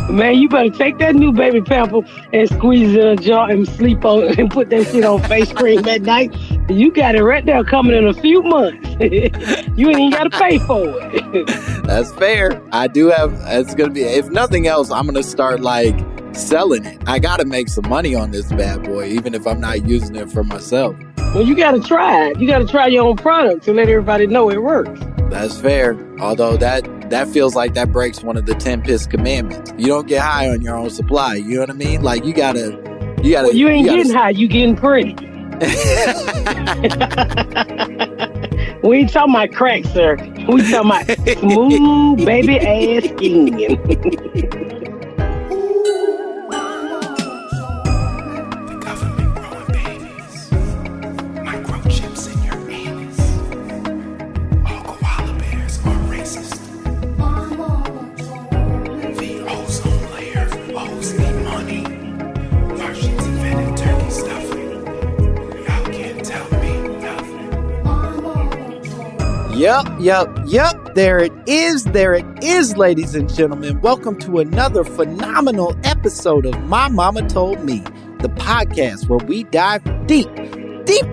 Man, you better take that new baby pamper and squeeze it in a jar and sleep on it and put that shit on face cream at night. You got it right there coming in a few months. You ain't even got to pay for it. That's fair. I do have, it's going to be, if nothing else, I'm going to start like selling it. I got to make some money on this bad boy, even if I'm not using it for myself. Well, you got to try it. You got to try your own product to let everybody know it works. That's fair. Although that feels like that breaks one of the 10 piss commandments. You don't get high on your own supply. You know what I mean? Like you gotta. Well, you ain't getting high. You getting pretty. We ain't talking about crack, sir. We talking about smooth baby ass skin. Yep. There it is, ladies and gentlemen. Welcome to another phenomenal episode of My Mama Told Me, the podcast where we dive deep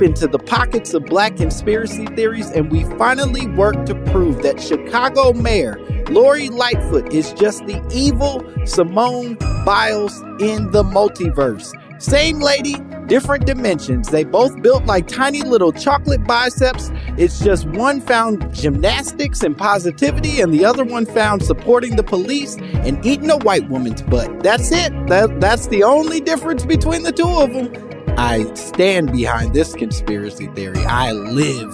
into the pockets of black conspiracy theories, and we finally work to prove that Chicago Mayor Lori Lightfoot is just the evil Simone Biles in the multiverse. Same lady, different dimensions. They both built like tiny little chocolate biceps. It's just one found gymnastics and positivity, and the other one found supporting the police and eating a white woman's butt. That's it. That's the only difference between the two of them. I stand behind this conspiracy theory. I live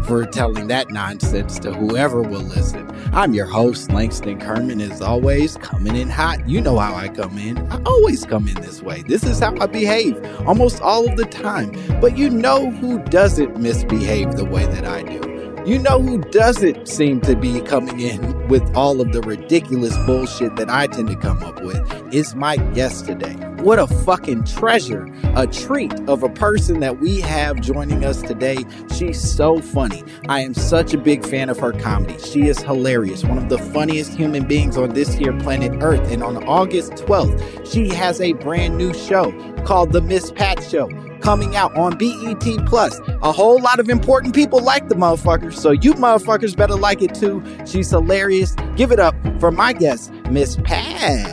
for telling that nonsense to whoever will listen. I'm your host, Langston Kerman, as always, coming in hot. You know how I come in. I always come in this way. This is how I behave almost all of the time. But you know who doesn't misbehave the way that I do? You know who doesn't seem to be coming in with all of the ridiculous bullshit that I tend to come up with? Is my guest today. What a fucking treasure, a treat of a person that we have joining us today. She's so funny. I am such a big fan of her comedy. She is hilarious, one of the funniest human beings on this here planet Earth. And on August 12th, she has a brand new show called The Miss Pat Show, coming out on BET+. A whole lot of important people like the motherfucker, so you motherfuckers better like it too. She's hilarious. Give it up for my guest, Miss Pat.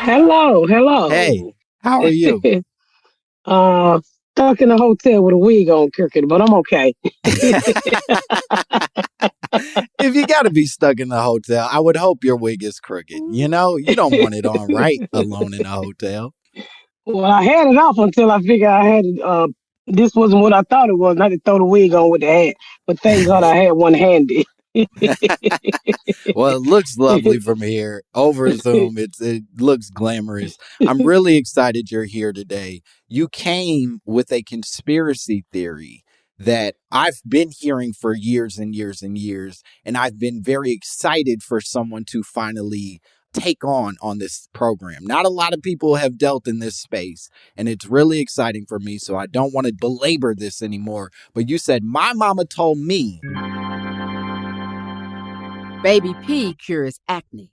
Hello. Hey, how are you? Stuck in a hotel with a wig on, Kirkett, but I'm okay. If you got to be stuck in the hotel, I would hope your wig is crooked. You know, you don't want it on right alone in a hotel. Well, I had it off until I figured I had this wasn't what I thought it was. I had to throw the wig on with the hat, but thank God I had one handy. Well, it looks lovely from here. Over Zoom, it looks glamorous. I'm really excited you're here today. You came with a conspiracy theory that I've been hearing for years and years and years, and I've been very excited for someone to finally take on this program. Not a lot of people have dealt in this space, and it's really exciting for me, so I don't want to belabor this anymore. But you said, my mama told me Baby P cures acne.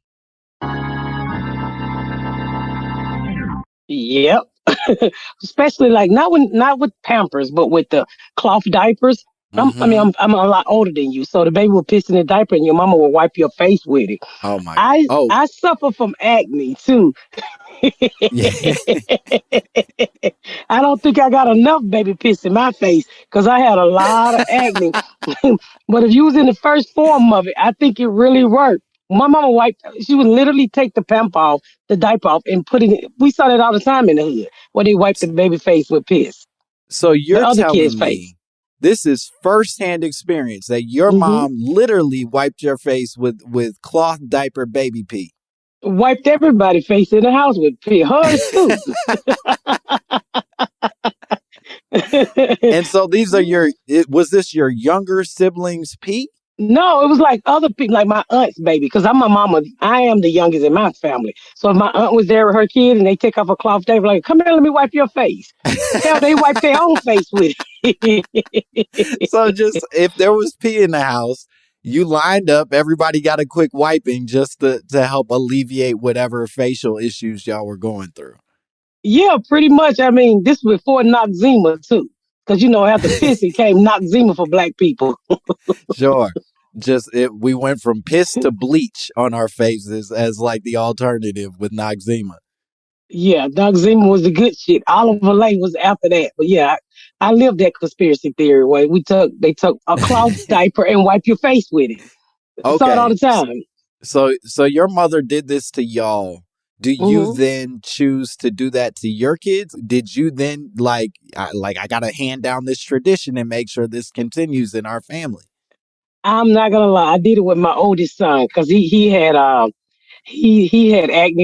Yep. Especially like not with Pampers, but with the cloth diapers. I'm a lot older than you, so the baby will piss in the diaper and your mama will wipe your face with it. Oh my! I suffer from acne too. I don't think I got enough baby piss in my face because I had a lot of acne. But if you was in the first form of it, I think it really worked. My mama she would literally take the the diaper off, and put it in. We saw that all the time in the hood, where they wipe the baby face with piss. So you're telling me this is firsthand experience that your mom literally wiped your face with cloth diaper baby pee. Wiped everybody's face in the house with pee. Hers too. And so was this your younger siblings' pee? No, it was like other people, like my aunt's baby, because I am the youngest in my family. So if my aunt was there with her kid and they take off a cloth, they were like, come here, let me wipe your face. Hell, they wipe their own face with it. So just, if there was pee in the house, You lined up, everybody got a quick wiping just to help alleviate whatever facial issues y'all were going through. Yeah, pretty much. I mean, this was before Noxzema too, because after pissing came Noxzema for black people. Sure. We went from piss to bleach on our faces as like the alternative with Noxzema. Yeah, Noxzema was the good shit. Oliver Lay was after that. But yeah, I lived that conspiracy theory where they took a cloth diaper and wipe your face with it. I saw it all Okay. the time. So your mother did this to y'all. Do you Hmm. then choose to do that to your kids? Did you then I got to hand down this tradition and make sure this continues in our family? I'm not gonna lie, I did it with my oldest son because he had acne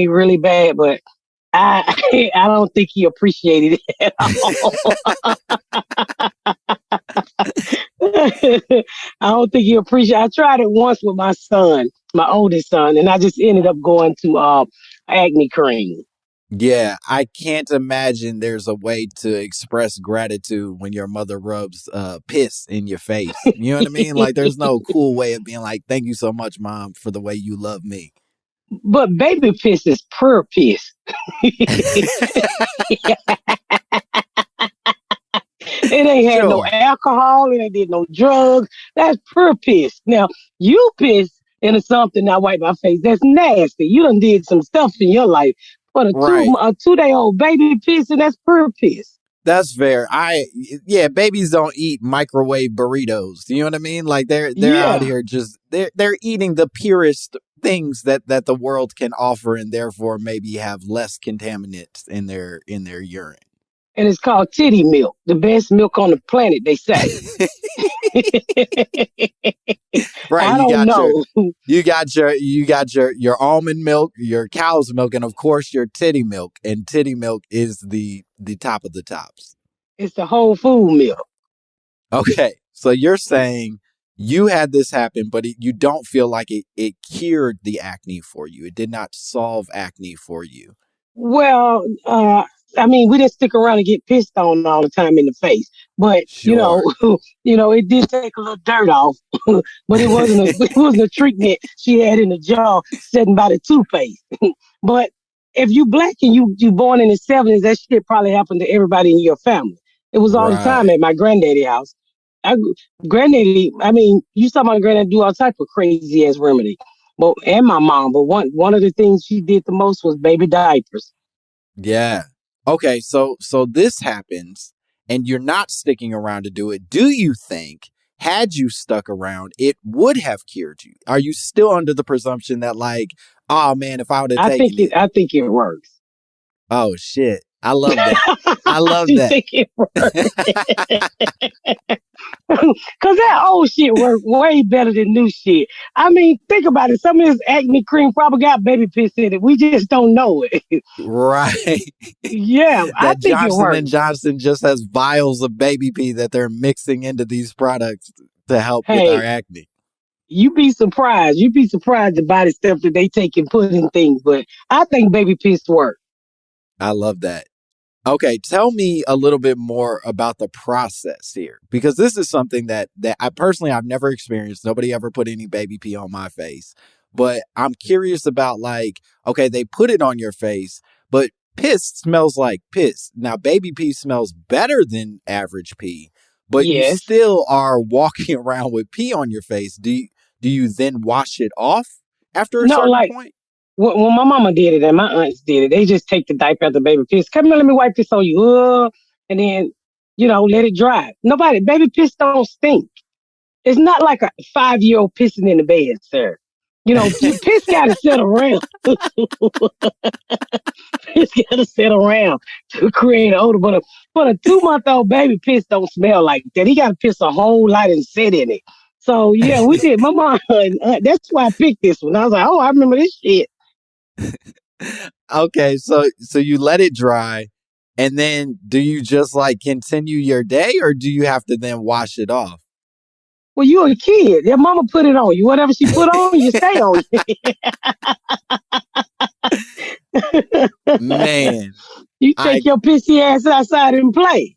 really bad, but I I don't think he appreciated it at all. I don't think he appreciated. I tried it once with my son, my oldest son, and I just ended up going to acne cream. Yeah, I can't imagine there's a way to express gratitude when your mother rubs piss in your face. You know what I mean? Like there's no cool way of being like, "Thank you so much, mom, for the way you love me." But baby piss is pure piss. It ain't had no Sure. alcohol. It ain't did no drugs. That's pure piss. Now, you piss into something I wipe my face. That's nasty. You done did some stuff in your life. But Right. a 2 day old baby piss, and that's pure piss. That's fair. Yeah, babies don't eat microwave burritos. You know what I mean? Like they're out Yeah. here just they're eating the purest things that the world can offer and therefore maybe have less contaminants in their urine. And it's called titty milk, the best milk on the planet, they say. Right, I don't know. you got your almond milk, your cow's milk, and of course your titty milk. And titty milk is the top of the tops. It's the whole food milk. Okay, so you're saying you had this happen, but you don't feel like it cured the acne for you. It did not solve acne for you. Well, I mean, we didn't stick around and get pissed on all the time in the face, but Sure. it did take a little dirt off, but it wasn't a treatment she had in the jar sitting by the toothpaste. But if you black and you born in the '70s, that shit probably happened to everybody in your family. It was all the time Right. at my granddaddy house. I, Granddaddy, I mean, you saw my granddad do all type of crazy ass remedy. But and my mom, but one of the things she did the most was baby diapers. Yeah. Okay, so this happens and you're not sticking around to do it. Do you think had you stuck around, it would have cured you? Are you still under the presumption that like, oh man, if I would have taken it, I think it works. oh shit. I love that. I love You that. think it works? Cause that old shit worked way better than new shit. I mean, think about it. Some of this acne cream probably got baby piss in it. We just don't know it. Right. Yeah, I That think it Johnson and works. Johnson just has vials of baby pee that they're mixing into these products to help with our Hey, acne. you be surprised. You be surprised about the stuff that they take and put in things. But I think baby piss work. I love that. Okay, tell me a little bit more about the process here because this is something that I personally I've never experienced. Nobody ever put any baby pee on my face. But I'm curious about like, okay, they put it on your face, but piss smells like piss. Now baby pee smells better than average pee, but you Yes. still are walking around with pee on your face. Do you then wash it off after a No, certain like point? when my mama did it and my aunts did it, they just take the diaper out the baby piss. Come here, let me wipe this on you. And then, let it dry. Baby piss don't stink. It's not like a 5-year-old pissing in the bed, sir. Piss got to sit around. Piss got to sit around to create an odor. But a 2-month-old baby piss don't smell like that. He got to piss a whole lot and sit in it. So yeah, we did. My mom, that's why I picked this one. I was like, oh, I remember this shit. Okay, so you let it dry and then do you just like continue your day or do you have to then wash it off? Well, you a kid. Your mama put it on you. Whatever she put on, you stay on. Man, You I take your pissy ass outside and play.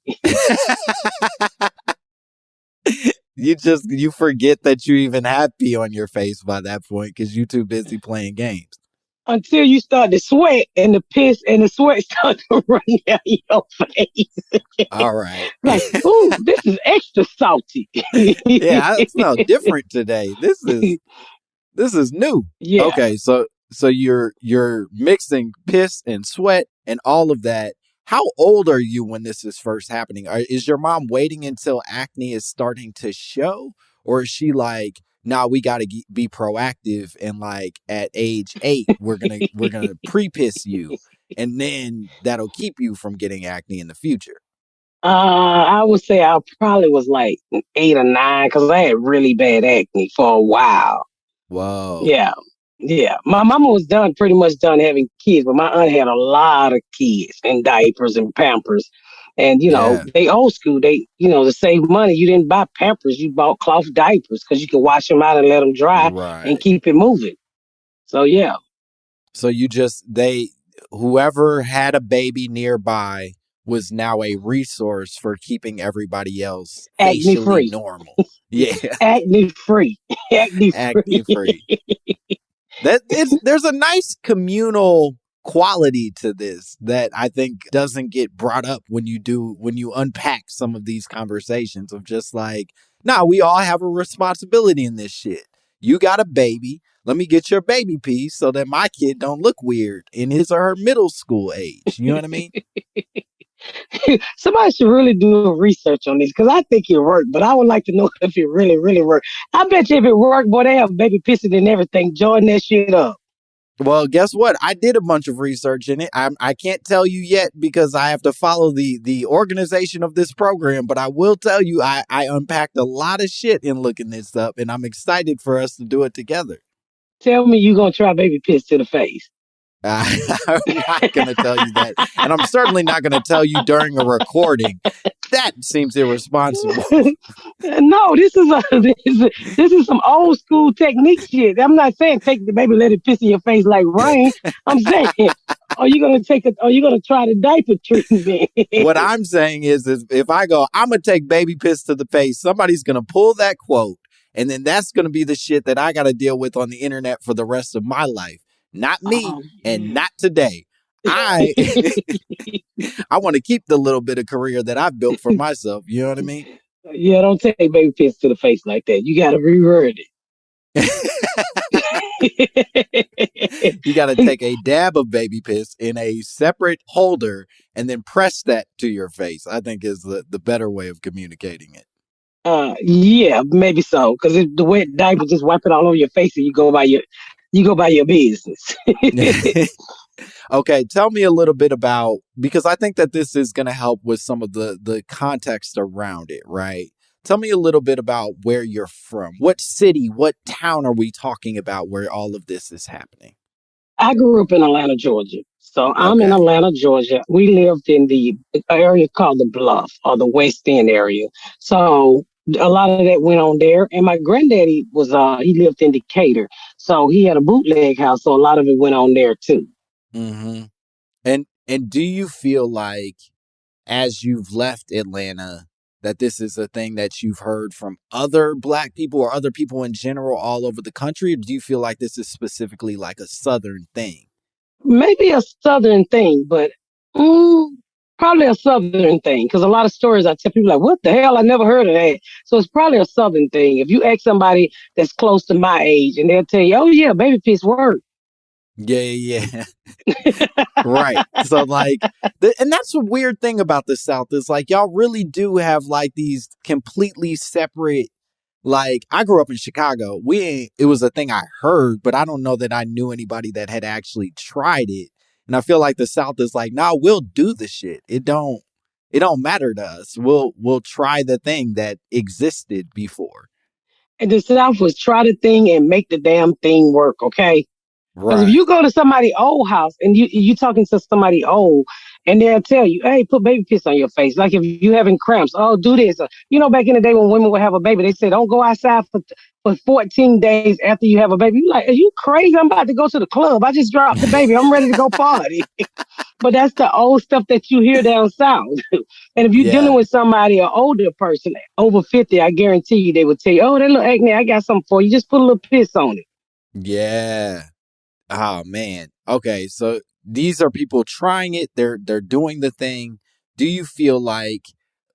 You forget that you even have pee on your face by that point because you're too busy playing games. Until you start to sweat and the piss and the sweat start to run down your face. All right. Like, ooh, this is extra salty. Yeah, I smell different today. This is new. Yeah. Okay, so you're mixing piss and sweat and all of that. How old are you when this is first happening? Is your mom waiting until acne is starting to show, or is she like, "Nah, we got to be proactive and like at age 8 we're gonna pre-piss you, and then that'll keep you from getting acne in the future." I would say I probably was like 8 or 9 because I had really bad acne for a while. Whoa. Yeah. Yeah. My mama was pretty much done having kids, but my aunt had a lot of kids and diapers and pampers. And, Yeah. they old school, to save money, you didn't buy pampers, you bought cloth diapers because you could wash them out and let them dry and Right. keep it moving. So, yeah, So whoever had a baby nearby was now a resource for keeping everybody else acne facially free, normal. Yeah, acne free, acne acne free. free. There's a nice communal quality to this that I think doesn't get brought up when you unpack some of these conversations of just like, nah, we all have a responsibility in this shit. You got a baby. Let me get your baby piece so that my kid don't look weird in his or her middle school age. You know what I mean? Somebody should really do research on this because I think it worked, but I would like to know if it really, really worked. I bet you if it worked, boy, they have baby pissing and everything, join that shit up. Well, guess what? I did a bunch of research in it. I can't tell you yet because I have to follow the organization of this program, but I will tell you I unpacked a lot of shit in looking this up, and I'm excited for us to do it together. Tell me you gonna try baby piss to the face. I'm not going to tell you that. And I'm certainly not going to tell you during a recording. That seems irresponsible. No, this is some old school technique shit. I'm not saying take the baby, let it piss in your face like rain. I'm saying, are you gonna try the diaper treatment? What I'm saying is if I go, I'm going to take baby piss to the face, somebody's going to pull that quote. And then that's going to be the shit that I got to deal with on the internet for the rest of my life. Not me and not today. I want to keep the little bit of career that I've built for myself. You know what I mean? Yeah, don't take baby piss to the face like that. You got to reword it. You got to take a dab of baby piss in a separate holder and then press that to your face. I think is the better way of communicating it. Yeah, maybe so. Because the wet diaper just wipe it all over your face and you go by your business. Okay, tell me a little bit about, because I think that this is going to help with some of the context around it, right? Tell me a little bit about where you're from. What city, what town are we talking about where all of this is happening? I grew up in Atlanta, Georgia. So I'm in Okay. Atlanta, Georgia. We lived in the area called the Bluff or the West End area. So a lot of that went on there. And my granddaddy he lived in Decatur. So he had a bootleg house. So a lot of it went on there too. Mm-hmm. And do you feel like as you've left Atlanta that this is a thing that you've heard from other Black people or other people in general all over the country? Or do you feel like this is specifically like a Southern thing? Maybe a Southern thing, but probably a Southern thing. Because a lot of stories I tell people like, what the hell? I never heard of that. So it's probably a Southern thing. If you ask somebody that's close to my age and they'll tell you, oh yeah, baby piss work. Yeah. Right. So like, and that's a weird thing about the South is like, y'all really do have like these completely separate, like I grew up in Chicago. It was a thing I heard, but I don't know that I knew anybody that had actually tried it. And I feel like the South is like, nah, we'll do the shit. It don't matter to us. We'll try the thing that existed before. And the South was try the thing and make the damn thing work, okay? Because if Right. you go to somebody's old house and you talking to somebody old, and they'll tell you, "Hey, put baby piss on your face." Like if you having cramps, oh, do this. Back in the day when women would have a baby, they said, "Don't go outside for 14 days after you have a baby." You like, are you crazy? I'm about to go to the club. I just dropped the baby. I'm ready to go party. But that's the old stuff that you hear down south. And if you're dealing Yeah. with somebody, an older person, over 50, I guarantee you they would tell you, "Oh, that little acne, I got something for you. Just put a little piss on it." Yeah. Oh man. Okay, so these are people trying it. They're doing the thing. Do you feel like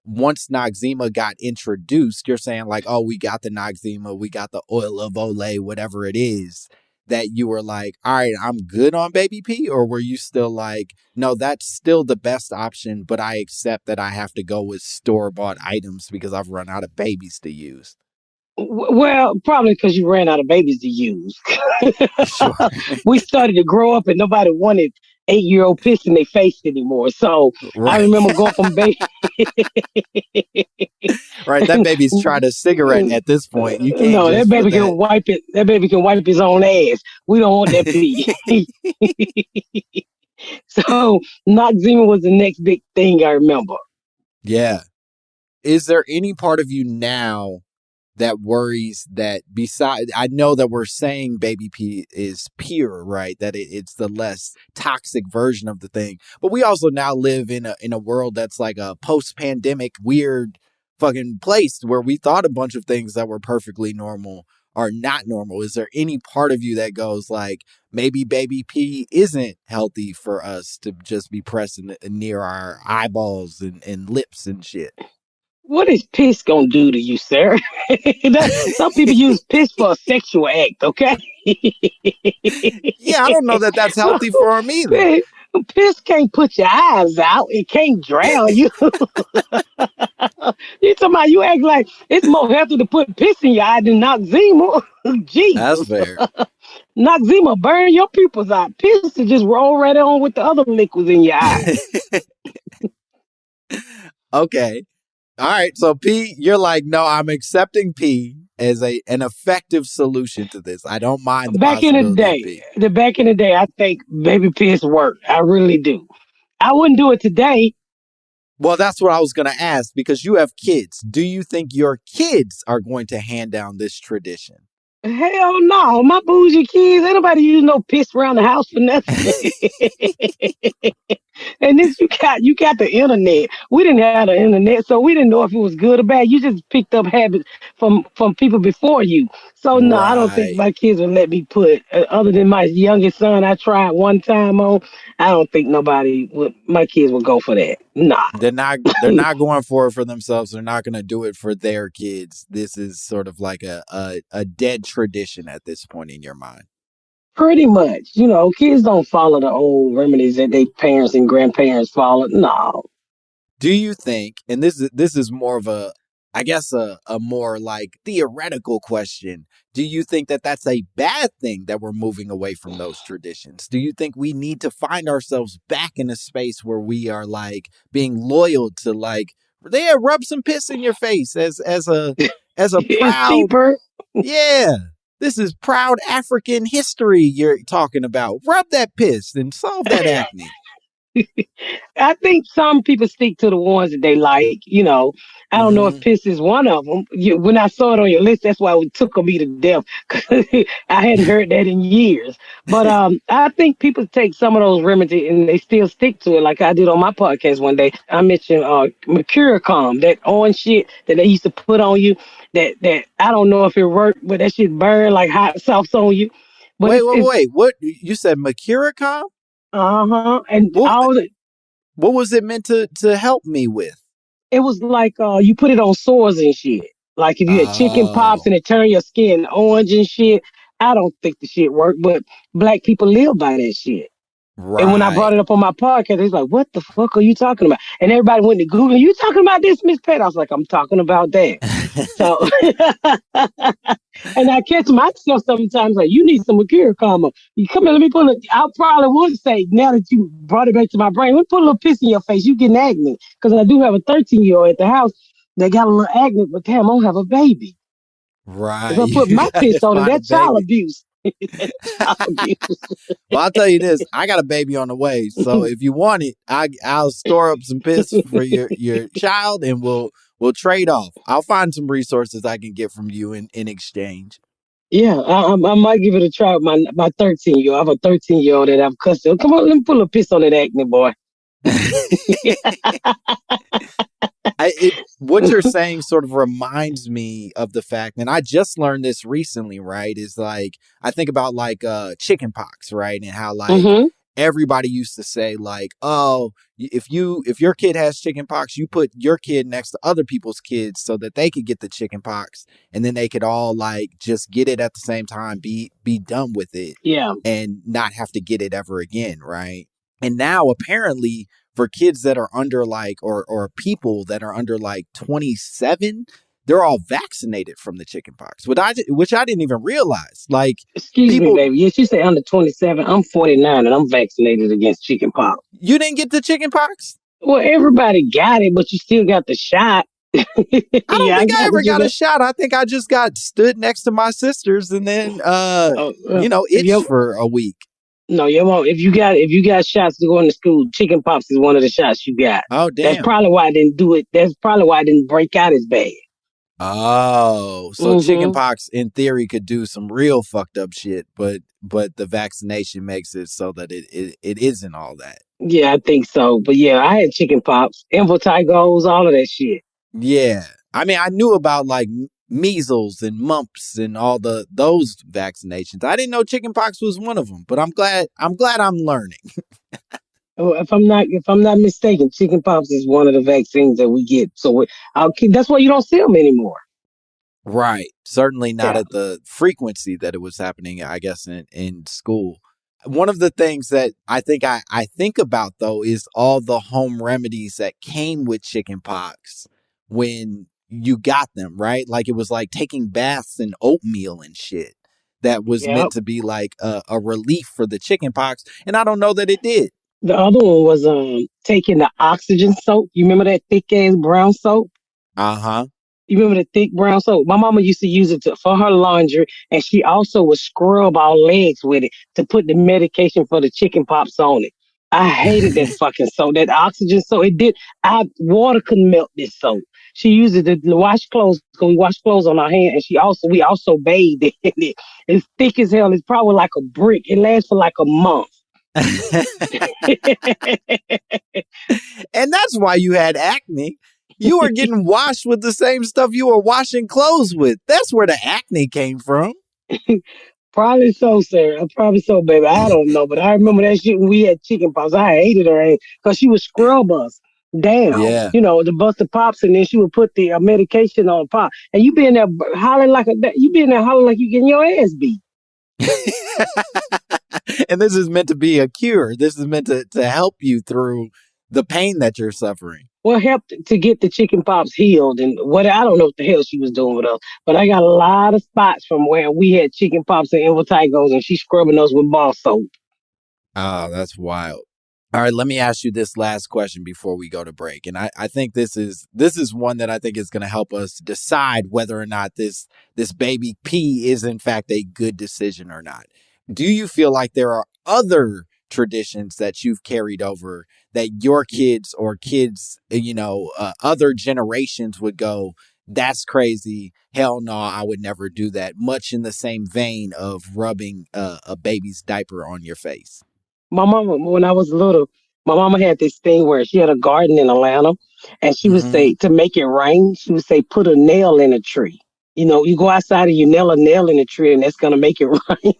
once Noxzema got introduced, you're saying like, oh, we got the Noxzema, we got the oil of Olay, whatever it is, that you were like, all right, I'm good on Baby P, or were you still like, no, that's still the best option, but I accept that I have to go with store-bought items because I've run out of babies to use? Well, probably because you ran out of babies to use. Sure. We started to grow up and nobody wanted 8-year-old piss in their face anymore. So I Right. remember going from baby. Right. That baby's tried a cigarette at this point. You can't No, that just put baby that. can wipe it. That baby can wipe his own ass. We don't want that pee. So Noxzema was the next big thing I remember. Yeah. Is there any part of you now that worries that beside, I know that we're saying Baby P is pure, right? That it's the less toxic version of the thing. But we also now live in a world that's like a post-pandemic weird fucking place where we thought a bunch of things that were perfectly normal are not normal. Is there any part of you that goes like, maybe Baby P isn't healthy for us to just be pressing near our eyeballs and lips and shit? What is piss gonna do to you, sir? Some people use piss for a sexual act, okay? Yeah, I don't know that that's So healthy for them either. piss, piss can't put your eyes out. It can't drown you. You talking about you act like it's more healthy to put piss in your eye than Noxzema. That's Jesus. fair. Noxzema burn your pupils out. Piss to just roll right on with the other liquids in your eye. Okay. All right. So P, you're like, no, I'm accepting P as an effective solution to this. I don't mind the Back in the possibility of day, P. I think baby piss worked. I really do. I wouldn't do it today. Well, that's what I was going to ask because you have kids. Do you think your kids are going to hand down this tradition? Hell no, my bougie kids, ain't nobody use no piss around the house for nothing. And this you got the internet. We didn't have the internet, so we didn't know if it was good or bad. You just picked up habits from people before you. So no, I don't think Right. my kids would let me put. Other than my youngest son, I tried one time on. I don't think nobody would. My kids would go for that. Nah. They're not going for it for themselves. They're not going to do it for their kids. This is sort of like a dead tradition at this point in your mind. Pretty much, kids don't follow the old remedies that their parents and grandparents followed. No. Do you think, and this is more of a, I guess a more like theoretical question. Do you think that that's a bad thing that we're moving away from those traditions? Do you think we need to find ourselves back in a space where we are like being loyal to like, yeah, rub some piss in your face as a It's proud, cheaper. yeah, this is proud African history you're talking about. Rub that piss and solve that acne. I think some people stick to the ones that they like. I don't know if Hmm. piss is one of them. When I saw it on your list, that's why it took me to death. 'Cause I hadn't heard that in years. But I think people take some of those remedies and they still stick to it. Like I did on my podcast one day. I mentioned Mercuricum, that orange shit that they used to put on you. That I don't know if it worked, but that shit burned like hot sauce on you. But Wait, it's, wait, it's wait. What you said, Mercuricum? and What all the what was it meant to help me with? it was like you put it on sores and shit. Like if you had chicken pox Oh, and it turned your skin orange and shit. I don't think the shit worked, but black people live by that shit. And when I brought right. it up on my podcast, he's like, "What the fuck are you talking about?" And everybody went to Google. You talking about this, Miss Pet? I was like, "I'm talking about that." So, and I catch myself sometimes like, "You need some Akira karma. You come here, let me put it." I probably would say now that you brought it back to my brain, let me put a little piss in your face. You getting acne because I do have a 13-year-old at the house that got a little acne, but damn, I don't have a baby. If Right. I put You my gotta piss on it, find a that's child baby. abuse. Child abuse. Well, I'll tell you this. I got a baby on the way. So if you want it, I'll store up some piss for your child and we'll trade off. I'll find some resources I can get from you in exchange. Yeah, I might give it a try with my 13-year-old. I have a 13-year-old that I've custody. Come on, let me pull a piss on that acne boy. What you're saying sort of reminds me of the fact, and I just learned this recently, right? Is like, I think about like chicken pox, right? And how like Mm-hmm. everybody used to say like, oh, if your kid has chicken pox, you put your kid next to other people's kids so that they could get the chicken pox and then they could all like just get it at the same time, be done with it Yeah. and not have to get it ever again, right? And now apparently for kids that are under like or people that are under like 27, they're all vaccinated from the chicken pox, which I didn't even realize. Like Excuse me, people, baby. Yes, you say under 27. I'm 49 and I'm vaccinated against chicken pox. you didn't get the chicken pox? Well, everybody got it, but you still got the shot. I don't Yeah, think I ever got it. a shot. I think I just got stood next to my sisters and then itched for a week. No, your mom. If you got shots to go into school, chicken pox is one of the shots you got. Oh damn. That's probably why I didn't do it. That's probably why I didn't break out as bad. Oh, so chicken pox in theory could do some real fucked up shit, but the vaccination makes it so that it isn't all that. Yeah, I think so. But yeah, I had chicken pox, impetigoes, all of that shit. Yeah. I mean, I knew about like measles and mumps and all those vaccinations. I didn't know chicken pox was one of them, but I'm glad I'm learning. If I'm not mistaken, chicken pox is one of the vaccines that we get. So that's why you don't see them anymore. Right. Certainly not at the frequency that it was happening, I guess, in school. One of the things that I think about, though, is all the home remedies that came with chicken pox when you got them, right? Like it was like taking baths in oatmeal and shit that was meant to be like a relief for the chicken pox. And I don't know that it did. The other one was taking the oxygen soap. You remember that thick ass brown soap? Uh-huh. You remember the thick brown soap? My mama used to use it for her laundry, and she also would scrub our legs with it to put the medication for the chicken pox on it. I hated that fucking soap, that oxygen soap. Water couldn't melt this soap. She used it to wash clothes, because we wash clothes on our hand, and we also bathed in it. It's thick as hell. It's probably like a brick. It lasts for like a month. And that's why you had acne. You were getting washed with the same stuff you were washing clothes with. That's where the acne came from. Probably so, Sarah. Probably so, baby. I don't know, but I remember that shit when we had chicken pox. I hated her because she would scrub us down, to bust the pops, and then she would put the medication on pop. And you be in there hollering like you getting your ass beat. And this is meant to be a cure. This is meant to help you through the pain that you're suffering. Well, helped to get the chicken pox healed, and I don't know what the hell she was doing with us, but I got a lot of spots from where we had chicken pox and impetigoes, and she's scrubbing us with bar soap. Oh, that's wild. All right, let me ask you this last question before we go to break. And I think this is one that I think is going to help us decide whether or not this baby P is in fact a good decision or not. Do you feel like there are other traditions that you've carried over that your kids or kids, other generations would go, that's crazy. Hell no, I would never do that. Much in the same vein of rubbing a baby's diaper on your face. My mama, when I was little, my mama had this thing where she had a garden in Atlanta, and she would say, to make it rain, she would say, put a nail in a tree. You go outside and you nail a nail in a tree, and that's going to make it rain.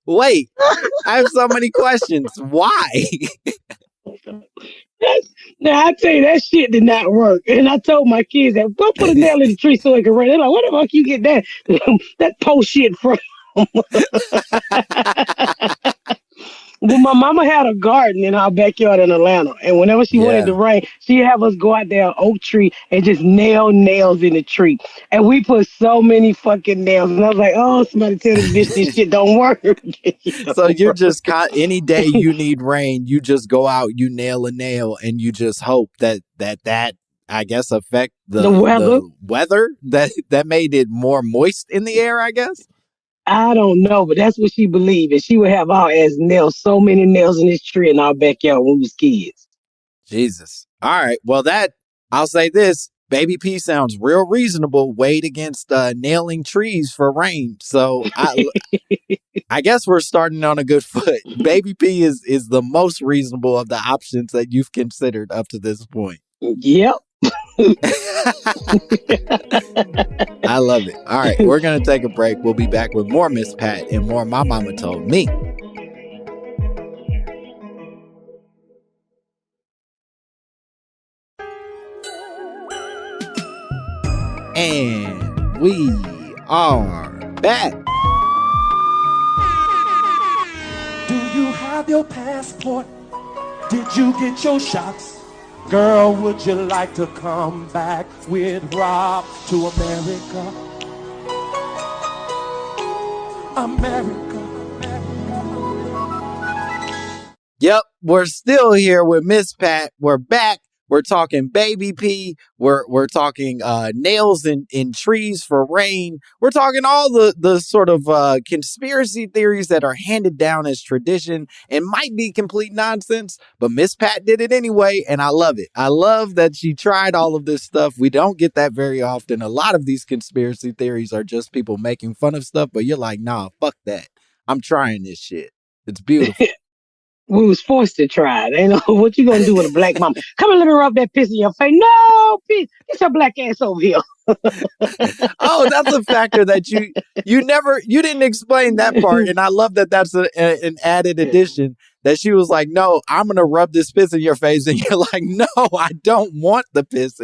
Wait, I have so many questions. Why? Now, I tell you, that shit did not work. And I told my kids that, go put a nail in the tree so it can rain. They're like, what the fuck you get that? That post shit from? Well, my mama had a garden in our backyard in Atlanta, and whenever she wanted to rain, she'd have us go out there, oak tree, and just nail nails in the tree. And we put so many fucking nails, and I was like, oh, somebody tell this bitch this shit don't work. So you're just any day you need rain, you just go out, you nail a nail, and you just hope that I guess, affect The weather. the weather that made it more moist in the air, I guess. I don't know, but that's what she believed. And she would have our ass nails, so many nails in this tree in our backyard when we was kids. Jesus. All right. Well, I'll say this. Baby P sounds real reasonable, weighed against nailing trees for rain. So I guess we're starting on a good foot. Baby P is the most reasonable of the options that you've considered up to this point. Yep. I love it. All right, we're going to take a break. We'll be back with more Miss Pat and more My Mama Told Me. And we are back. Do you have your passport? Did you get your shots? Girl, would you like to come back with Rob to America? America. Yep, we're still here with Miss Pat. We're back. We're talking Baby P. We're talking nails in trees for rain. We're talking all the sort of conspiracy theories that are handed down as tradition and might be complete nonsense, but Miss Pat did it anyway, and I love it. I love that she tried all of this stuff. We don't get that very often. A lot of these conspiracy theories are just people making fun of stuff, but you're like, nah, fuck that. I'm trying this shit. It's beautiful. We was forced to try it. Ain't know what you gonna do with a black mama. Come and let me rub that piss in your face. No, piss. Get your black ass over here. Oh, that's a factor that you didn't explain that part, and I love that that's an added addition. That she was like, "No, I'm gonna rub this piss in your face," and you're like, "No, I don't want the piss."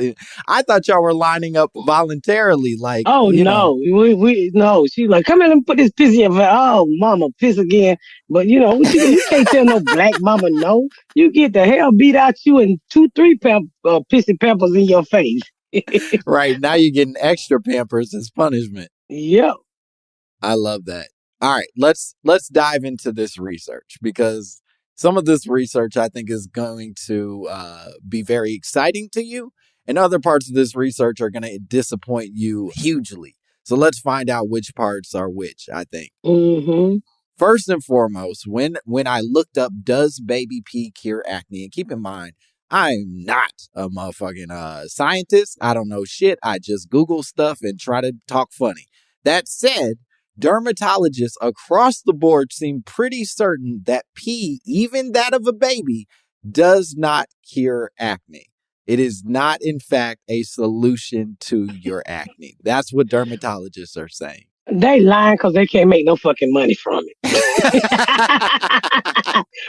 I thought y'all were lining up voluntarily, like, Oh you no, know. we no. She's like, come in and put this piss in your face. Oh, mama, piss again. But you can't tell no black mama no. You get the hell beat out you and 2, 3 pissy peppers in your face. Right now, you're getting extra Pampers as punishment. Yep. I love that. All right, let's dive into this research because some of this research I think is going to be very exciting to you, and other parts of this research are going to disappoint you hugely. So let's find out which parts are which, I think. Mm-hmm. First and foremost, when I looked up, does Baby P cure acne? And keep in mind, I'm not a motherfucking scientist. I don't know shit. I just Google stuff and try to talk funny. That said, dermatologists across the board seem pretty certain that pee, even that of a baby, does not cure acne. It is not, in fact, a solution to your acne. That's what dermatologists are saying. They lying because they can't make no fucking money from it.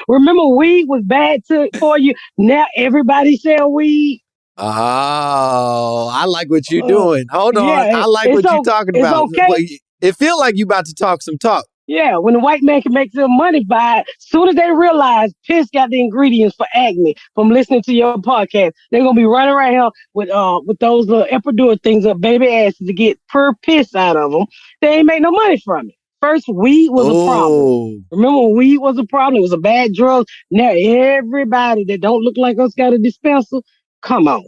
Remember, weed was bad for you. Now everybody sell weed. Oh, I like what you're doing. Hold on. Yeah, I like what you're talking it's about. okay. It feel like you about to talk some talk. Yeah, when the white man can make some money by it, soon as they realize piss got the ingredients for acne from listening to your podcast, they're gonna be running around here with those little epidural things up baby asses to get pure piss out of them. They ain't make no money from it. First, weed was a problem. Remember when weed was a problem? It was a bad drug. Now everybody that don't look like us got a dispenser. Come on.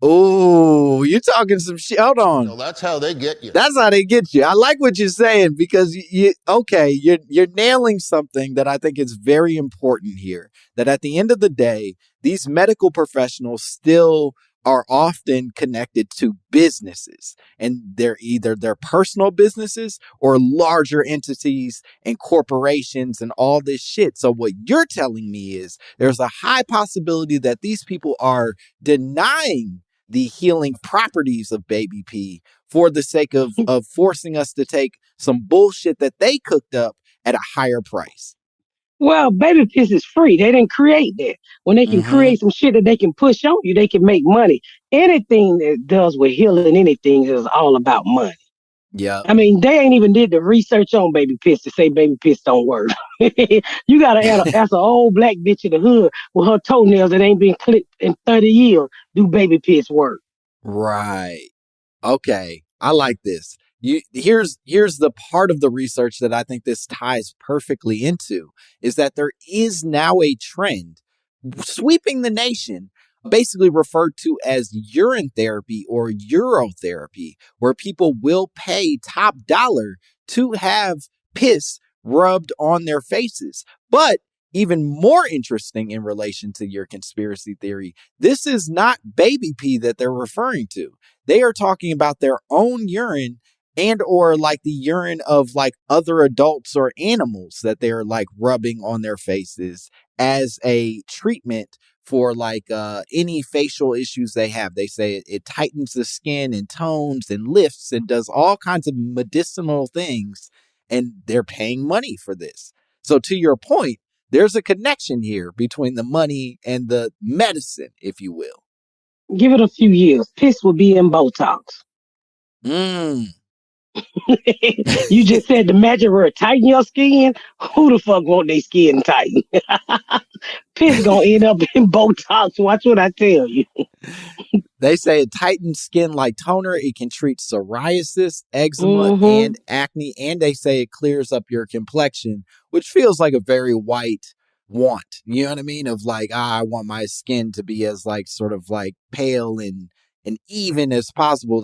Oh, you talking some shit. Hold on. So that's how they get you. That's how they get you. I like what you're saying because you're nailing something that I think is very important here. That at the end of the day, these medical professionals still are often connected to businesses, and they're either their personal businesses or larger entities and corporations and all this shit. So what you're telling me is there's a high possibility that these people are denying the healing properties of Baby P for the sake of forcing us to take some bullshit that they cooked up at a higher price. Well, baby piss is free. They didn't create that. When they can create some shit that they can push on you, they can make money. Anything that does with healing anything is all about money. Yeah. I mean, they ain't even did the research on baby piss to say baby piss don't work. You got to ask an old black bitch in the hood with her toenails that ain't been clipped in 30 years, do baby piss work? Right. Okay. I like this. Here's the part of the research that I think this ties perfectly into is that there is now a trend sweeping the nation basically referred to as urine therapy or urotherapy, where people will pay top dollar to have piss rubbed on their faces. But even more interesting in relation to your conspiracy theory, this is not baby pee that they're referring to. They are talking about their own urine and or like the urine of like other adults or animals that they're like rubbing on their faces as a treatment for like any facial issues they have. They say it tightens the skin and tones and lifts and does all kinds of medicinal things, and they're paying money for this. So to your point, there's a connection here between the money and the medicine, if you will. Give it a few years. Piss will be in Botox. You just said the magic word, tighten your skin. Who the fuck want their skin tighten? Piss gonna end up in Botox. Watch what I tell you. They say it tightens skin like toner. It can treat psoriasis, eczema, and acne. And they say it clears up your complexion, which feels like a very white want. You know what I mean? Of like, I want my skin to be as like sort of like pale and even as possible.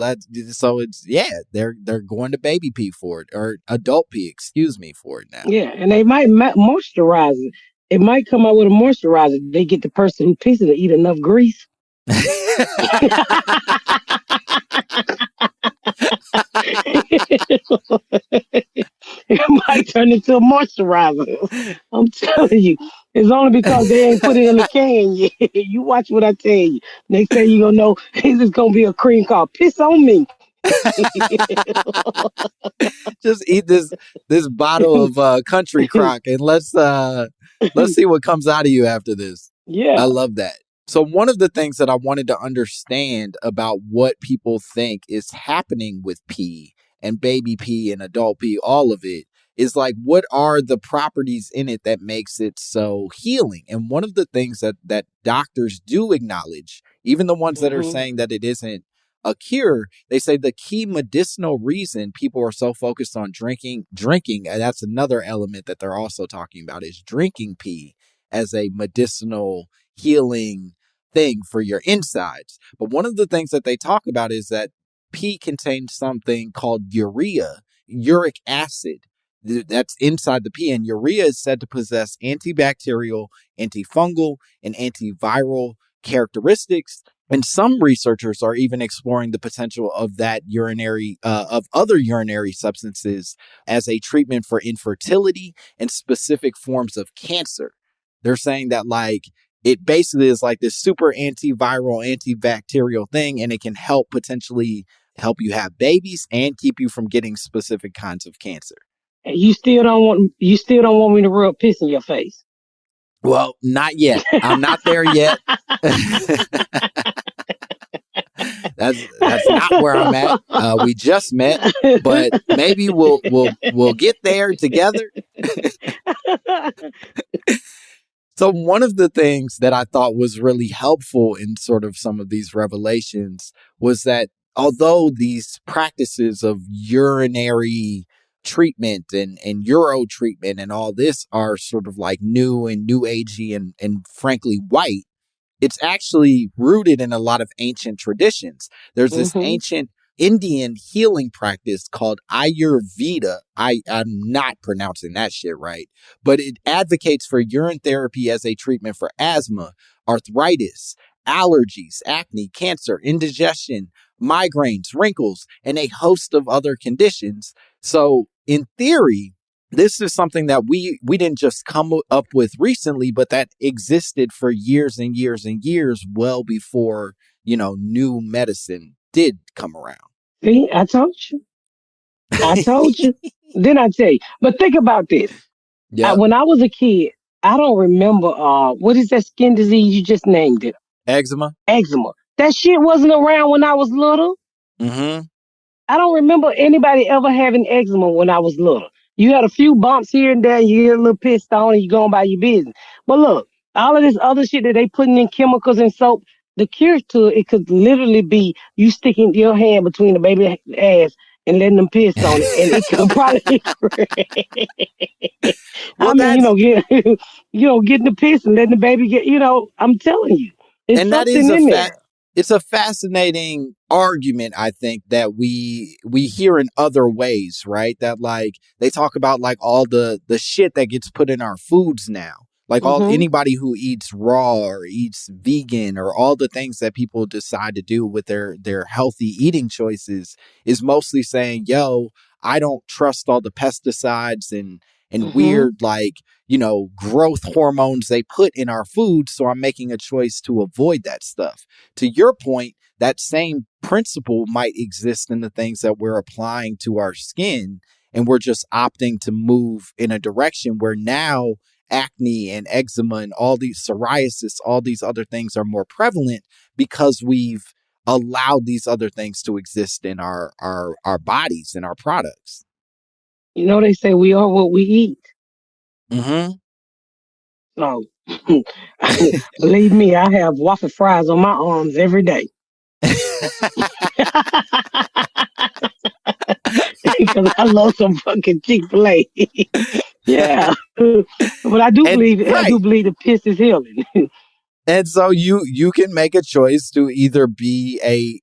So it's, they're going to baby pee for it, or adult pee, excuse me, for it now. Yeah, and they might moisturize it. It might come out with a moisturizer. They get the person who pisses to eat enough grease. It might turn into a moisturizer. I'm telling you. It's only because they ain't put it in the can yet. You watch what I tell you. Next thing you gonna know, it's gonna be a cream called Piss on Me. Just eat this bottle of Country Crock and let's see what comes out of you after this. Yeah. I love that. So one of the things that I wanted to understand about what people think is happening with pee and baby pee and adult pee, all of it, is like, what are the properties in it that makes it so healing? And one of the things that doctors do acknowledge, even the ones that are saying that it isn't a cure, they say the key medicinal reason people are so focused on drinking, and that's another element that they're also talking about, is drinking pee as a medicinal healing thing for your insides. But one of the things that they talk about is that pee contains something called uric acid that's inside the pee, and urea is said to possess antibacterial, antifungal, and antiviral characteristics. And some researchers are even exploring the potential of that of other urinary substances as a treatment for infertility and specific forms of cancer. They're saying that like it basically is like this super antiviral, antibacterial thing, and it can potentially help you have babies and keep you from getting specific kinds of cancer. You still don't want me to rub piss in your face? Well, not yet. I'm not there yet. That's not where I'm at. We just met, but maybe we'll get there together. So one of the things that I thought was really helpful in sort of some of these revelations was that although these practices of urinary treatment and Euro treatment and all this are sort of like new and new agey and frankly white, it's actually rooted in a lot of ancient traditions. There's this ancient Indian healing practice called Ayurveda. I'm not pronouncing that shit right, but it advocates for urine therapy as a treatment for asthma, arthritis, allergies, acne, cancer, indigestion, migraines, wrinkles, and a host of other conditions. So in theory, this is something that we didn't just come up with recently, but that existed for years and years and years, well before, new medicine did come around. See, I told you. Then I tell you. But think about this. Yeah. When I was a kid, I don't remember, what is that skin disease you just named it? Eczema. That shit wasn't around when I was little. Mm-hmm. I don't remember anybody ever having eczema when I was little. You had a few bumps here and there, you get a little pissed on and you go about your business. But look, all of this other shit that they putting in chemicals and soap, the cure to it could literally be you sticking your hand between the baby ass and letting them piss on it, and it could probably. Well, getting the piss and letting the baby get. I'm telling you. It's And that is something in there. it's a fascinating argument, I think, that we hear in other ways, right? That like they talk about like all the shit that gets put in our foods now. Like all Mm-hmm. anybody who eats raw or eats vegan or all the things that people decide to do with their healthy eating choices is mostly saying, yo, I don't trust all the pesticides and Mm-hmm. weird like, growth hormones they put in our food. So I'm making a choice to avoid that stuff. To your point, that same principle might exist in the things that we're applying to our skin. And we're just opting to move in a direction where now acne and eczema and all these psoriasis, all these other things are more prevalent because we've allowed these other things to exist in our bodies and our products. You know, they say we are what we eat. Mm-hmm. So, believe me, I have waffle fries on my arms every day. Because I love some fucking Chick-fil-A. Yeah. But I do And believe right. the piss is healing. And so you can make a choice to either be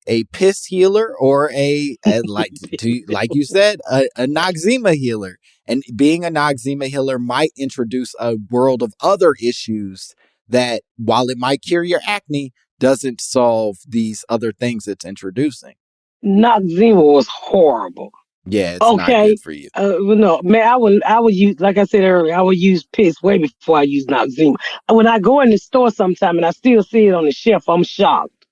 a piss healer or a like to like you said a noxema healer. And being a noxema healer might introduce a world of other issues that, while it might cure your acne, doesn't solve these other things it's introducing. Noxema was horrible. Yeah, it's not Okay. good for you. Well, no, man, I would use, like I said earlier, I would use piss way before I use Noxema. When I go in the store sometime and I still see it on the shelf, I'm shocked.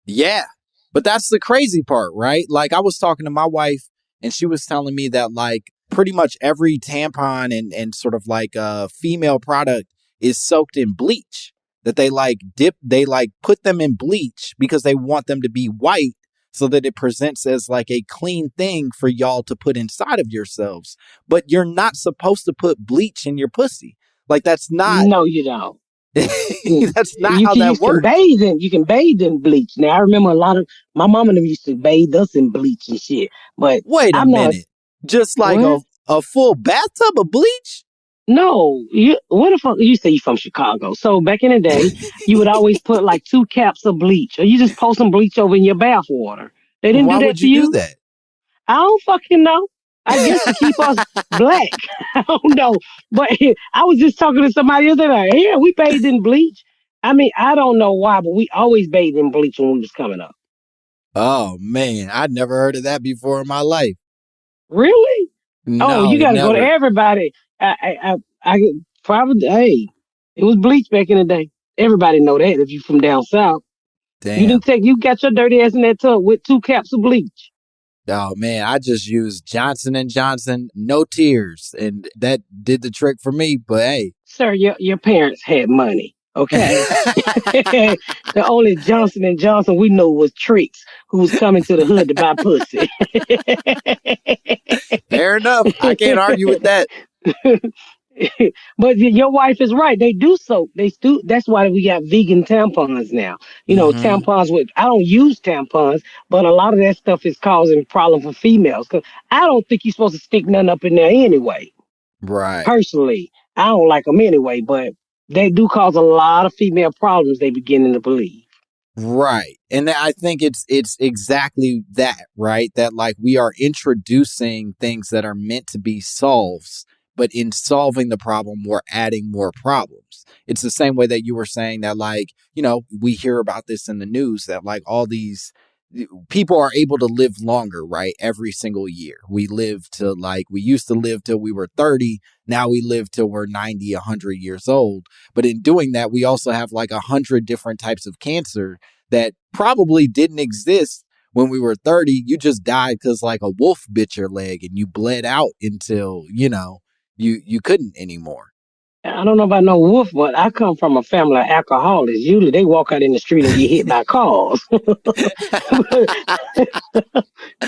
Yeah. But that's the crazy part, right? Like I was talking to my wife and she was telling me that like pretty much every tampon and sort of like a female product is soaked in bleach. That they like they like put them in bleach because they want them to be white so that it presents as like a clean thing for y'all to put inside of yourselves. But you're not supposed to put bleach in your pussy. Like that's not No, you don't. that's not You how can that works. you can bathe in bleach. Now I remember a lot of my mom and them used to bathe us in bleach and shit. But Wait a I'm not minute. Just like what? a full bathtub of bleach? No, what the fuck? You say you from Chicago. So back in the day, you would always put like 2 caps of bleach, or you just pour some bleach over in your bath water. They didn't Why do that would to you do you? that? I don't fucking know. I guess to keep us black. I don't know. But I was just talking to somebody the other day. Yeah, we bathed in bleach. I mean, I don't know why, but we always bathed in bleach when we was coming up. Oh man, I'd never heard of that before in my life. Really? Oh, you No, got to go to never. everybody. I probably, hey, it was bleach back in the day. Everybody know that if you from down south. Damn. You got your dirty ass in that tub with 2 caps of bleach. Oh man, I just used Johnson and Johnson, no tears, and that did the trick for me. But hey, Sir, your parents had money, okay? The only Johnson and Johnson we know was Tricks, who was coming to the hood to buy pussy. fair enough. I can't argue with that. But your wife is right. They do soak. They do. That's why we got vegan tampons now. You know, Mm-hmm. tampons with. I don't use tampons, but a lot of that stuff is causing problem for females. Cause I don't think you're supposed to stick nothing up in there anyway. Right. Personally, I don't like them anyway, but they do cause a lot of female problems. They beginning to believe. Right. And I think it's exactly that, right? That like we are introducing things that are meant to be solves, but in solving the problem, we're adding more problems. It's the same way that you were saying that like, we hear about this in the news that like all these people are able to live longer, right? Every single year. We used to live till we were 30. Now we live till we're 90, 100 years old. But in doing that, we also have like 100 different types of cancer that probably didn't exist when we were 30. You just died because like a wolf bit your leg and you bled out until, you couldn't anymore. I don't know about no wolf, but I come from a family of alcoholics. Usually they walk out in the street and get hit by cars. That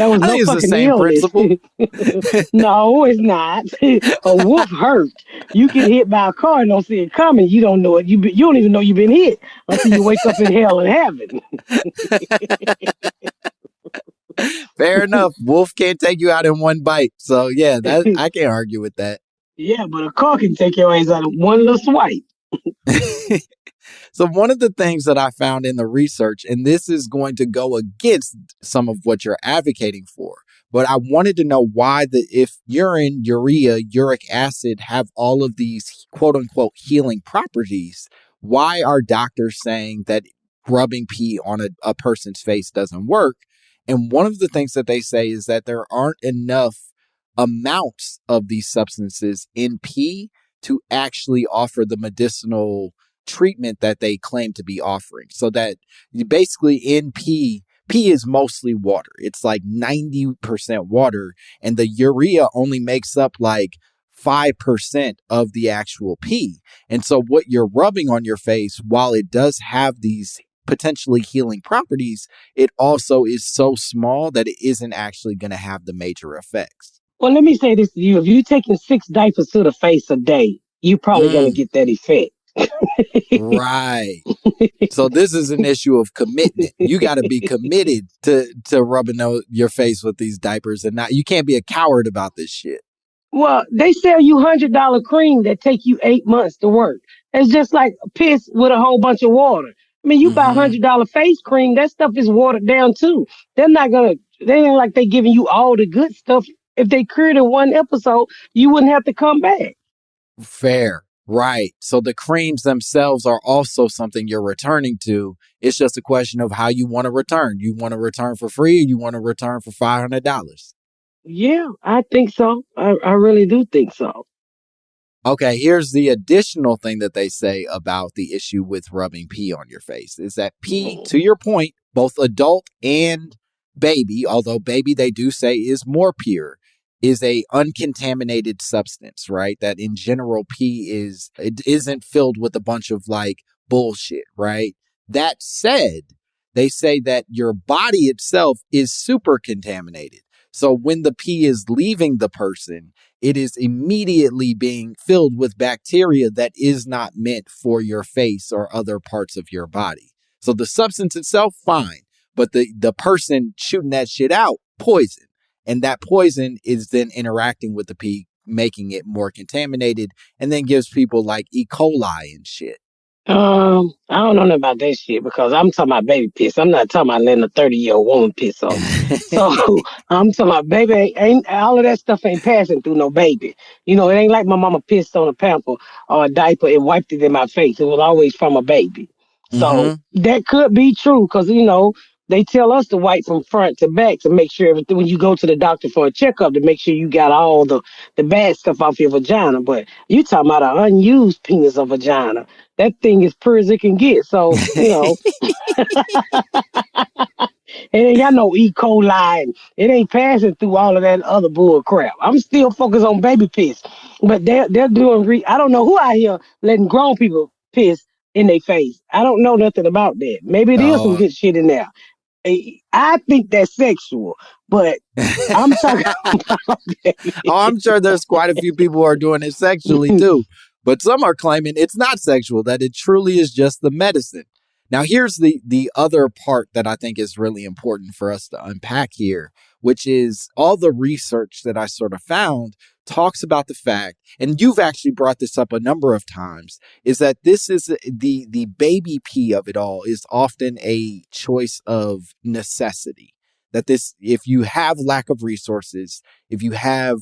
was I no think it's the fucking same illness. principle. No, it's not. A wolf hurt. You get hit by a car and don't see it coming. You don't know it. You don't even know you've been hit until you wake up in hell and heaven. Fair enough. Wolf can't take you out in one bite. So yeah, that I can't argue with that. Yeah, but a car can take your ass out of one little swipe. So one of the things that I found in the research, and this is going to go against some of what you're advocating for, but I wanted to know why if urine, urea, uric acid have all of these quote unquote healing properties, why are doctors saying that rubbing pee on a person's face doesn't work? And one of the things that they say is that there aren't enough amounts of these substances in pee to actually offer the medicinal treatment that they claim to be offering. So that basically in pee is mostly water. It's like 90% water, and the urea only makes up like 5% of the actual pee. And so what you're rubbing on your face, while it does have these potentially healing properties, it also is so small that it isn't actually going to have the major effects. Well, let me say this to you. If you're taking 6 diapers to the face a day, you're probably going to get that effect. Right. So this is an issue of commitment. You got to be committed to rubbing your face with these diapers, and you can't be a coward about this shit. Well, they sell you $100 cream that take you 8 months to work. It's just like piss with a whole bunch of water. I mean, you buy $100 face cream, that stuff is watered down too. They ain't like they giving you all the good stuff. If they cured in one episode, you wouldn't have to come back. Fair. Right. So the creams themselves are also something you're returning to. It's just a question of how you want to return. You want to return for free, or you want to return for $500? Yeah, I think so. I really do think so. Okay, here's the additional thing that they say about the issue with rubbing pee on your face is that pee, to your point, both adult and baby, although baby they do say is more pure, is a uncontaminated substance, right? That in general, it isn't filled with a bunch of like bullshit, right? That said, they say that your body itself is super contaminated. So when the pee is leaving the person, it is immediately being filled with bacteria that is not meant for your face or other parts of your body. So the substance itself, fine. But the person shooting that shit out, poison. And that poison is then interacting with the pee, making it more contaminated, and then gives people like E. coli and shit. I don't know nothing about that shit because I'm talking about baby piss. I'm not talking about letting a 30-year-old woman piss on me. So I'm talking about baby. Ain't all of that stuff ain't passing through no baby. You know, it ain't like my mama pissed on a pamper or a diaper and wiped it in my face. It was always from a baby. So that could be true because, you know, they tell us to wipe from front to back to make sure everything, when you go to the doctor for a checkup, to make sure you got all the bad stuff off your vagina. But you talking about an unused penis or vagina. That thing is pure as it can get. So, you know, it ain't got no E. coli. And it ain't passing through all of that other bull crap. I'm still focused on baby piss. But they're doing, I don't know who out here letting grown people piss in their face. I don't know nothing about that. Maybe it is some good shit in there. I think that's sexual, but I'm talking about baby. Oh, I'm sure there's quite a few people who are doing it sexually too. But some are claiming it's not sexual, that it truly is just the medicine. Now, here's the other part that I think is really important for us to unpack here, which is all the research that I sort of found talks about the fact, and you've actually brought this up a number of times, is that this is the baby pee of it all is often a choice of necessity. That this, if you have lack of resources, if you have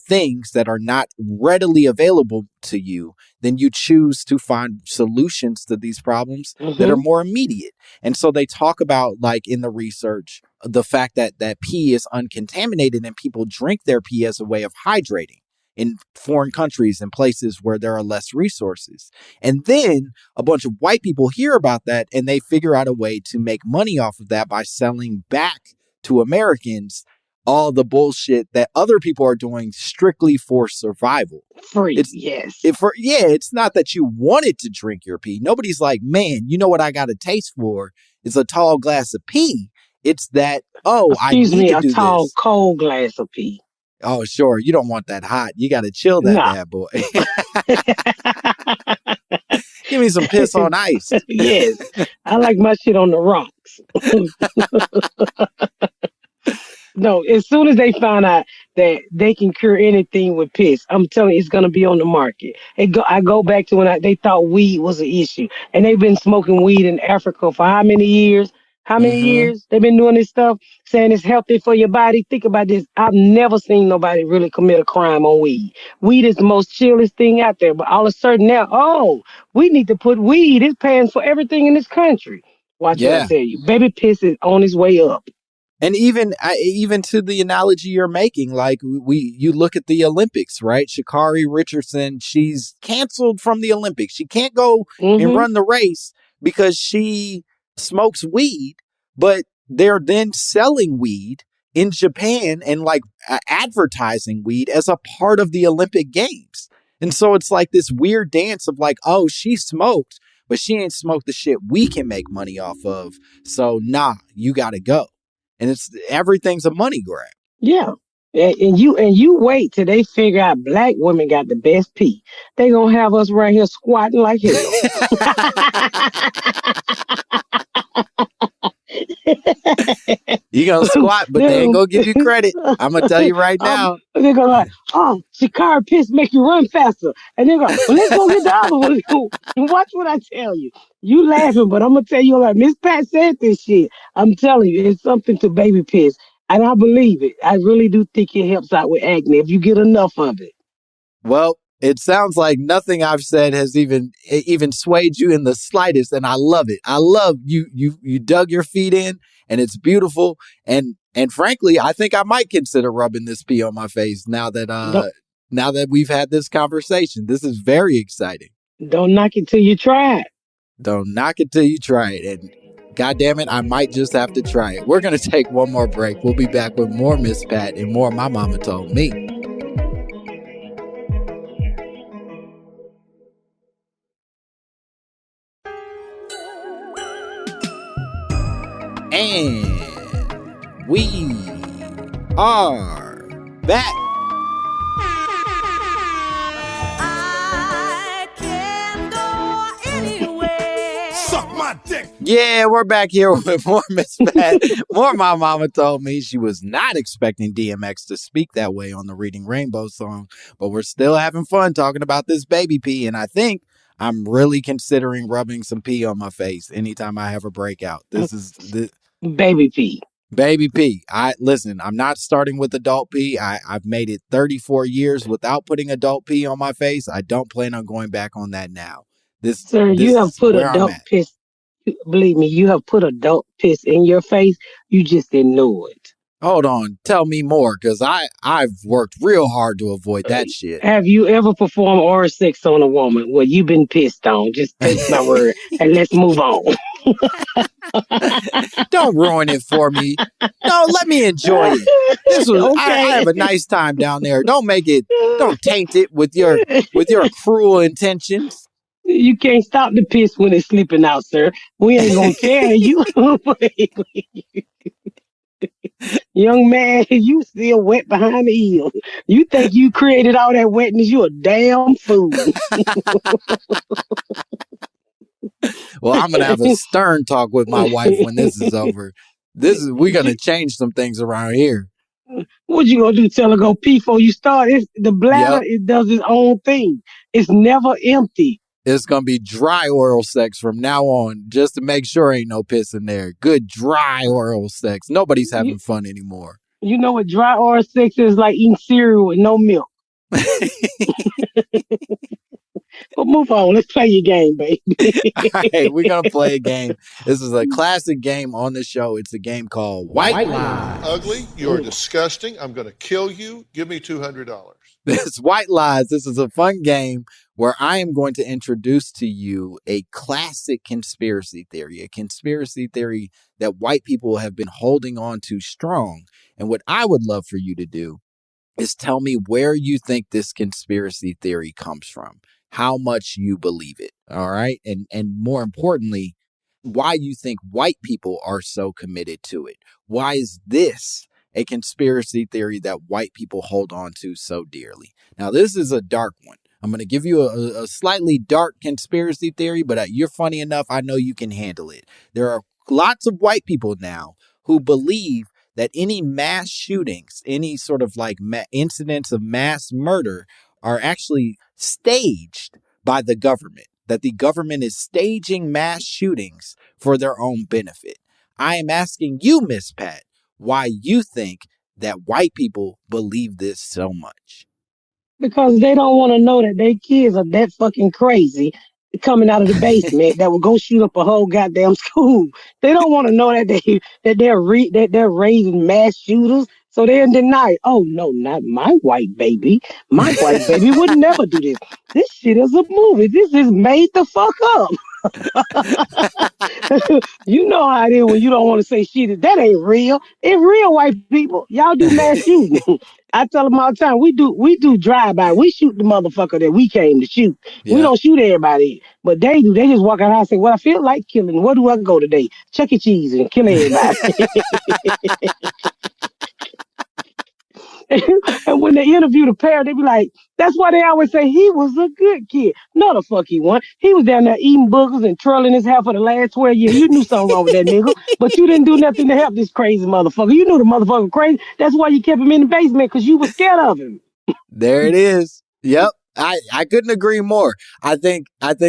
things that are not readily available to you, then you choose to find solutions to these problems that are more immediate. And so they talk about, like in the research, the fact that pee is uncontaminated and people drink their pee as a way of hydrating in foreign countries and places where there are less resources. And then a bunch of white people hear about that and they figure out a way to make money off of that by selling back to Americans all the bullshit that other people are doing strictly for survival. Free, It's not that you wanted to drink your pee. Nobody's like, man, you know what I got a taste for? It's a tall glass of pee. It's that, I need to do this. A tall, cold glass of pee. Oh, sure. You don't want that hot. You got to chill that bad boy. Give me some piss on ice. Yes. I like my shit on the rocks. No, as soon as they find out that they can cure anything with piss, I'm telling you, it's gonna be on the market. I go back to when they thought weed was an issue, and they've been smoking weed in Africa for how many years? How many Mm-hmm. years they've been doing this stuff, saying it's healthy for your body? Think about this. I've never seen nobody really commit a crime on weed. Weed is the most chillest thing out there, but all of a sudden now, oh, we need to put weed. It's paying for everything in this country. Watch what I Yeah. tell you. Baby piss is on its way up. And even to the analogy you're making, like you look at the Olympics, right? Sha'Carri Richardson, she's canceled from the Olympics. She can't go and Hmm. run the race because she smokes weed, but they're then selling weed in Japan and like advertising weed as a part of the Olympic Games. And so it's like this weird dance of like, oh, she smoked, but she ain't smoked the shit we can make money off of. So nah, you got to go. And everything's a money grab. Yeah. And you wait till they figure out black women got the best pee. They gonna have us right here squatting like hell. You gonna squat, but they ain't gonna give you credit. I'm gonna tell you right now. They're gonna like, oh, Shakara piss make you run faster. And they're going, well, let's go get the other one. Watch what I tell you. You laughing, but I'm gonna tell you like Miss Pat said this shit. I'm telling you, it's something to baby piss. And I believe it. I really do think it helps out with acne if you get enough of it. Well, it sounds like nothing I've said has even swayed you in the slightest, and I love it. I love you dug your feet in, and it's beautiful. And frankly, I think I might consider rubbing this pee on my face Don't, now that we've had this conversation. This is very exciting. don't knock it till you try it. Don't knock it till you try it. And God damn it, I might just have to try it. We're going to take one more break. We'll be back with more Miss Pat and more My Mama Told Me. And we are back. I can go anywhere. Suck my dick. Yeah, we're back here with more Miss Pat. More My Mama Told Me. She was not expecting DMX to speak that way on the Reading Rainbow song, but we're still having fun talking about this baby pee, and I think I'm really considering rubbing some pee on my face anytime I have a breakout. This is the Baby pee. baby pee. Listen, I'm not starting with adult pee. I've made it 34 years without putting adult pee on my face. I don't plan on going back on that now. Sir, This you have is put where I'm adult at. piss. Believe me, you have put adult piss in your face. You just didn't know it. Hold on, tell me more, because I've worked real hard to avoid that shit. Have you ever performed oral sex on a woman? Well, you've been pissed on. Just take my word and let's move on. Don't ruin it for me. No, let me enjoy it. I Okay. have a nice time down there. Don't taint it with your cruel intentions. You can't stop the piss when it's slipping out, sir. We ain't gonna tell you. Young man, you still wet behind the ears. You think you created all that wetness? You a damn fool. Well, I'm gonna have a stern talk with my wife when this is over. We're gonna change some things around here. What you gonna do? Tell her go pee before you start? The bladder, Yep. it does its own thing. It's never empty. It's gonna be dry oral sex from now on, just to make sure ain't no piss in there. Good dry oral sex. Nobody's having fun anymore. You know what dry oral sex is like eating cereal with no milk. But move on. Let's play your game, baby. All right, we're gonna play a game. This is a classic game on the show. It's a game called White Lies. Ugly, you're disgusting. I'm going to kill you. Give me $200. This White Lies. This is a fun game where I am going to introduce to you a classic conspiracy theory, a conspiracy theory that white people have been holding on to strong. And what I would love for you to do is tell me where you think this conspiracy theory comes from, how much you believe it. All right. And more importantly, why you think white people are so committed to it. Why is this a conspiracy theory that white people hold on to so dearly? Now, this is a dark one. I'm going to give you a slightly dark conspiracy theory, but you're funny enough. I know you can handle it. There are lots of white people now who believe that any mass shootings, any sort of like incidents of mass murder are actually staged by the government, that the government is staging mass shootings for their own benefit. I am asking you, Miss Pat, why you think that white people believe this so much. Because they don't want to know that their kids are that fucking crazy coming out of the basement that will go shoot up a whole goddamn school. They don't want to know that they're raising mass shooters. So they're in denial. Oh no, not my white baby. My white baby would never do this. This shit is a movie. This is made the fuck up. You know how it is when you don't want to say shit. That ain't real. It's real, white people. Y'all do mass shooting. I tell them all the time, we do drive by. We shoot the motherfucker that we came to shoot. We Yeah. don't shoot everybody, but they do. They just walk out and say, "Well, I feel like killing. Where do I go today? Chuck E. Cheese and kill everybody." And when they interview the parent, they be like, "That's why they always say he was a good kid." No, the fuck he wasn't. He was down there eating boogers and twirling his hair for the last 12 years. You knew something wrong with that nigga, but you didn't do nothing to help this crazy motherfucker. You knew the motherfucker crazy. That's why you kept him in the basement, because you were scared of him. There it is. Yep. I couldn't agree more. I think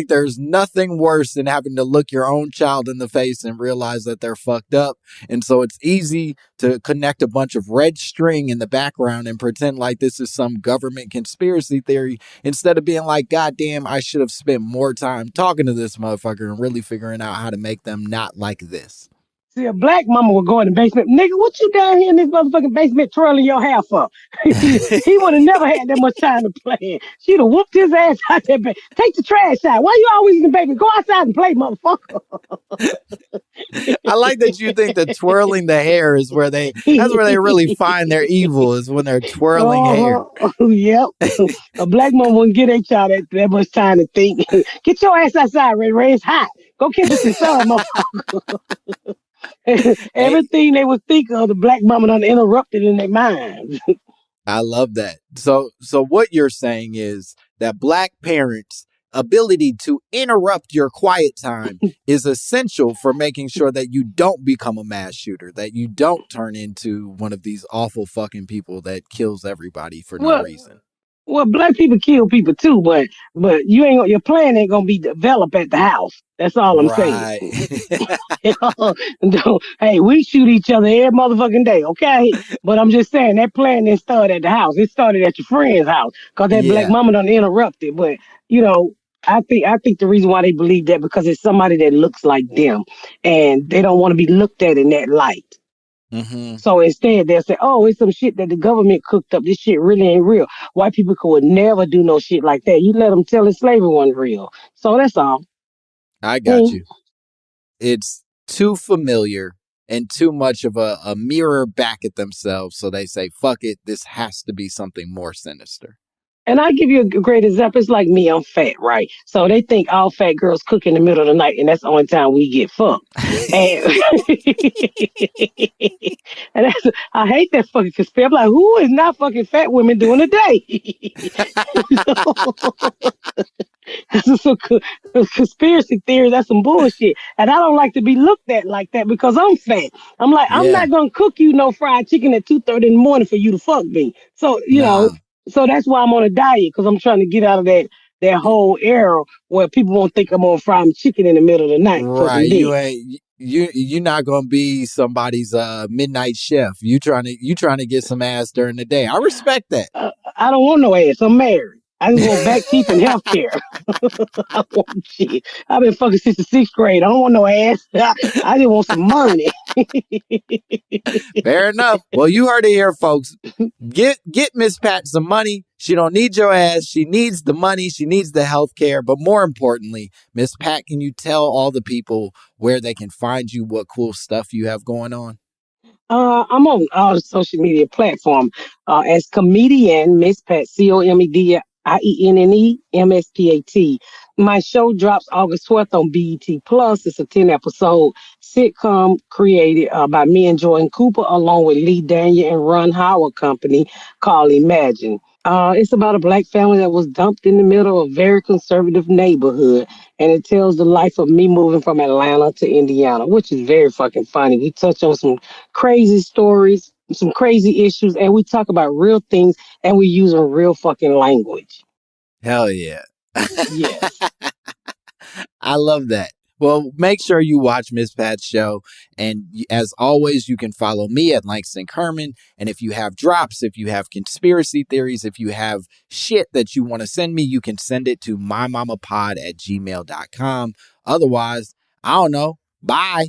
there's nothing worse than having to look your own child in the face and realize that they're fucked up. And so it's easy to connect a bunch of red string in the background and pretend like this is some government conspiracy theory instead of being like, God damn, I should have spent more time talking to this motherfucker and really figuring out how to make them not like this. See, a black mama would go in the basement. Nigga, what you down here in this motherfucking basement twirling your hair for? He would have never had that much time to play. She'd have whooped his ass out there. Take the trash out. Why you always in the basement? Go outside and play, motherfucker. I like that you think that twirling the hair is that's where they really find their evil, is when they're twirling hair. Yep. A black mama wouldn't get a child that much time to think. Get your ass outside, Ray Ray. It's hot. Go catch us some sun, motherfucker. Hey, Everything they would think of, the black mama done interrupted in their minds. I love that. So what you're saying is that black parents' ability to interrupt your quiet time is essential for making sure that you don't become a mass shooter, that you don't turn into one of these awful fucking people that kills everybody for no Well, reason. well, black people kill people too, but your plan ain't gonna be developed at the house. That's all I'm saying. Right. Hey, we shoot each other every motherfucking day, okay? But I'm just saying that plan didn't start at the house. It started at your friend's house because that black Yeah. mama done interrupted. But you know, I think the reason why they believe that because it's somebody that looks like them, and they don't want to be looked at in that light. Hmm. So instead, they'll say, "Oh, it's some shit that the government cooked up. This shit really ain't real. White people could never do no shit like that. You let them tell us slavery wasn't real." So that's all. I got Mm. you. It's too familiar and too much of a mirror back at themselves. So they say, fuck it, this has to be something more sinister. And I give you a great example. It's like me, I'm fat, right? So they think all fat girls cook in the middle of the night, and that's the only time we get fucked. And, and I hate that fucking conspiracy. I'm like, who is not fucking fat women doing a day? That's some conspiracy theories. That's some bullshit. And I don't like to be looked at like that because I'm fat. I'm like, I'm Yeah. not gonna cook you no fried chicken at 2:30 in the morning for you to fuck me. So Nah. so that's why I'm on a diet, because I'm trying to get out of that whole era where people won't think I'm on fried chicken in the middle of the night for Right. some You dick. ain't you're not gonna be somebody's midnight chef. You trying to get some ass during the day. I respect that. I don't want no ass. I'm married. I just want back teeth and health care. I want shit. I've been fucking since the sixth grade. I don't want no ass. I just want some money. Fair enough. Well, you heard it here, folks. Get Miss Pat some money. She don't need your ass. She needs the money. She needs the health care. But more importantly, Miss Pat, can you tell all the people where they can find you, what cool stuff you have going on? I'm on all the social media platform as comedian Miss Pat, COMEDIENNEMSPAT. My show drops August 12th on BET Plus. It's a 10-episode sitcom created by me and Jordan Cooper, along with Lee Daniel and Ron Howard Company, called Imagine. It's about a black family that was dumped in the middle of a very conservative neighborhood, and it tells the life of me moving from Atlanta to Indiana, which is very fucking funny. We touch on some crazy stories, some crazy issues, and we talk about real things, and we use a real fucking language. Hell yeah. Yes. I love that. Well, make sure you watch Miss Pat's show. And as always, you can follow me at Langston Kerman. And if you have drops, if you have conspiracy theories, if you have shit that you want to send me, you can send it to mymommapod@gmail.com. Otherwise, I don't know. Bye.